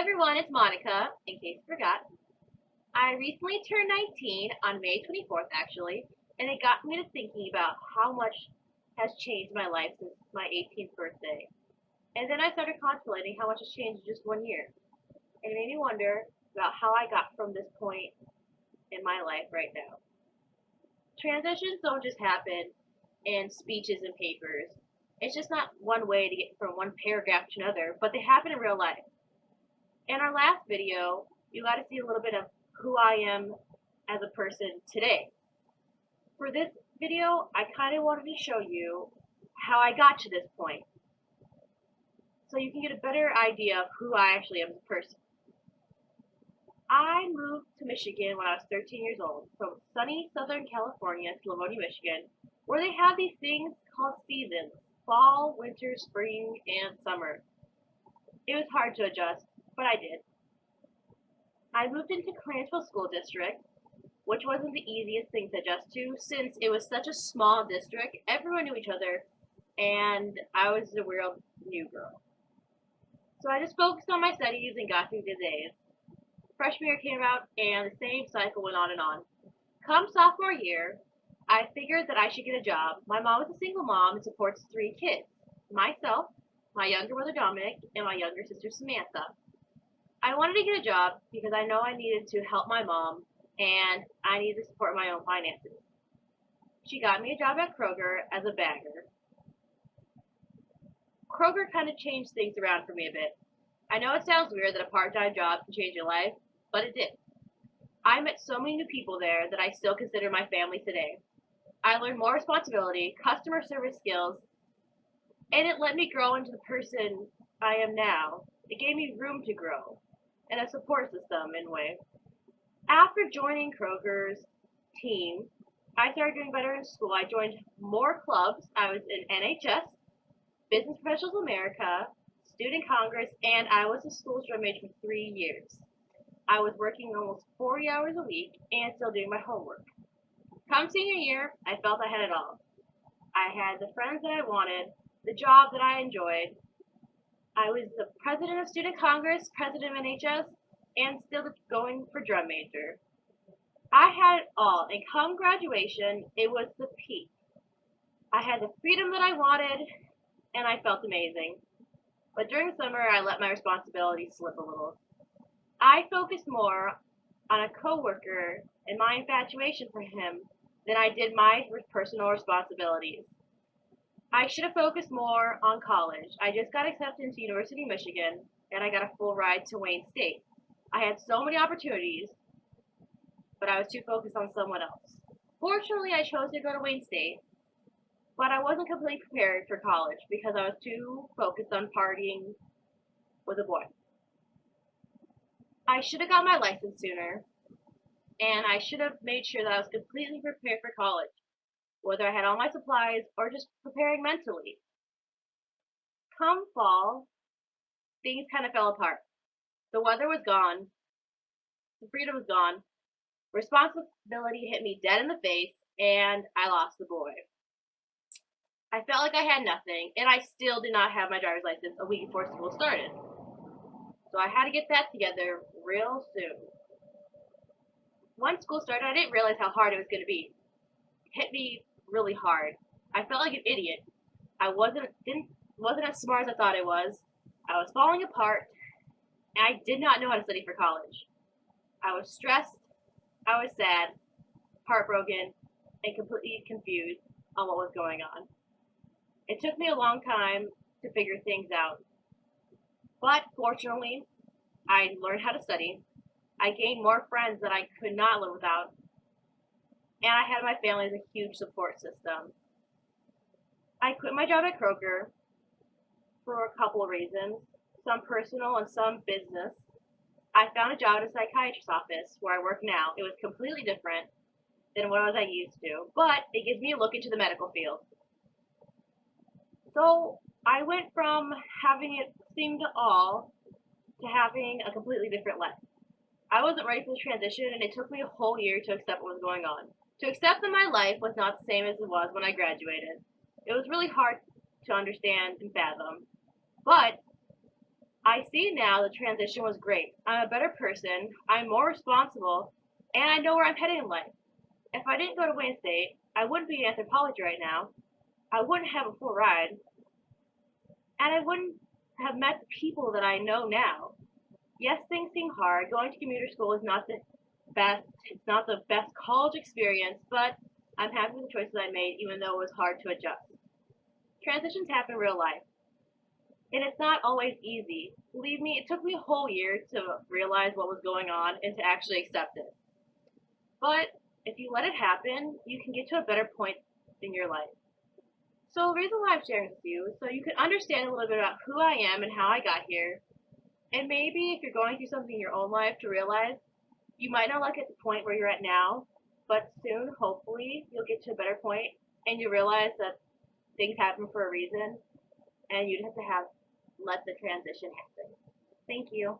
everyone, it's Monica, in case you forgot. I recently turned 19 on May 24th, actually, and it got me to thinking about how much has changed my life since my 18th birthday. And then I started contemplating how much has changed in just 1 year. And it made me wonder about how I got from this point in my life right now. Transitions don't just happen in speeches and papers. It's just not one way to get from one paragraph to another, but they happen in real life. In our last video, you got to see a little bit of who I am as a person today. For this video, I kind of wanted to show you how I got to this point, so you can get a better idea of who I actually am as a person. I moved to Michigan when I was 13 years old, from sunny Southern California to Livonia, Michigan, where they have these things called seasons: fall, winter, spring, and summer. It was hard to adjust, but I did. I moved into Clansville School District, which wasn't the easiest thing to adjust to since it was such a small district. Everyone knew each other, and I was the real new girl. So I just focused on my studies and got through the days. Freshman year came out, and the same cycle went on and on. Come sophomore year, I figured that I should get a job. My mom is a single mom and supports 3 kids: myself, my younger brother Dominic, and my younger sister Samantha. I wanted to get a job because I know I needed to help my mom and I needed to support my own finances. She got me a job at Kroger as a bagger. Kroger kind of changed things around for me a bit. I know it sounds weird that a part-time job can change your life, but it did. I met so many new people there that I still consider my family today. I learned more responsibility, customer service skills, and it let me grow into the person I am now. It gave me room to grow and a support system in a way. After joining Kroger's team, I started doing better in school. I joined more clubs. I was in NHS, Business Professionals of America, Student Congress, and I was a school drum major for 3 years. I was working almost 40 hours a week and still doing my homework. Come senior year, I felt I had it all. I had the friends that I wanted, the job that I enjoyed. I was the president of Student Congress, president of NHS, and still going for drum major. I had it all, and come graduation, it was the peak. I had the freedom that I wanted, and I felt amazing. But during the summer, I let my responsibilities slip a little. I focused more on a coworker and my infatuation for him than I did my personal responsibilities. I should have focused more on college. I just got accepted into University of Michigan, and I got a full ride to Wayne State. I had so many opportunities, but I was too focused on someone else. Fortunately, I chose to go to Wayne State, but I wasn't completely prepared for college because I was too focused on partying with a boy. I should have got my license sooner, and I should have made sure that I was completely prepared for college, whether I had all my supplies or just preparing mentally. Come fall, things kind of fell apart. The weather was gone, the freedom was gone, responsibility hit me dead in the face, and I lost the boy. I felt like I had nothing, and I still did not have my driver's license a week before school started. So I had to get that together real soon. Once school started, I didn't realize how hard it was going to be. It hit me really hard. I felt like an idiot. I wasn't as smart as I thought I was. I was falling apart, and I did not know how to study for college. I was stressed, I was sad, heartbroken, and completely confused on what was going on. It took me a long time to figure things out, but fortunately, I learned how to study. I gained more friends that I could not live without, and I had my family as a huge support system. I quit my job at Kroger for a couple of reasons, some personal and some business. I found a job at a psychiatrist's office where I work now. It was completely different than what I used to, but it gives me a look into the medical field. So I went from having it seem to all to having a completely different life. I wasn't ready for the transition, and it took me a whole year to accept what was going on. To accept that my life was not the same as it was when I graduated. It was really hard to understand and fathom, but I see now the transition was great. I'm a better person, I'm more responsible, and I know where I'm headed in life. If I didn't go to Wayne State, I wouldn't be in anthropology right now. I wouldn't have a full ride, and I wouldn't have met the people that I know now. Yes, things seem hard. Going to commuter school is not the best. It's not the best college experience, but I'm happy with the choices I made, even though it was hard to adjust. Transitions happen in real life, and it's not always easy. Believe me, it took me a whole year to realize what was going on and to actually accept it. But if you let it happen, you can get to a better point in your life. So the reason why I'm sharing this with you is so you can understand a little bit about who I am and how I got here. And maybe if you're going through something in your own life to realize you might not like at the point where you're at now, but soon, hopefully, you'll get to a better point and you realize that things happen for a reason and you just have to have let the transition happen. Thank you.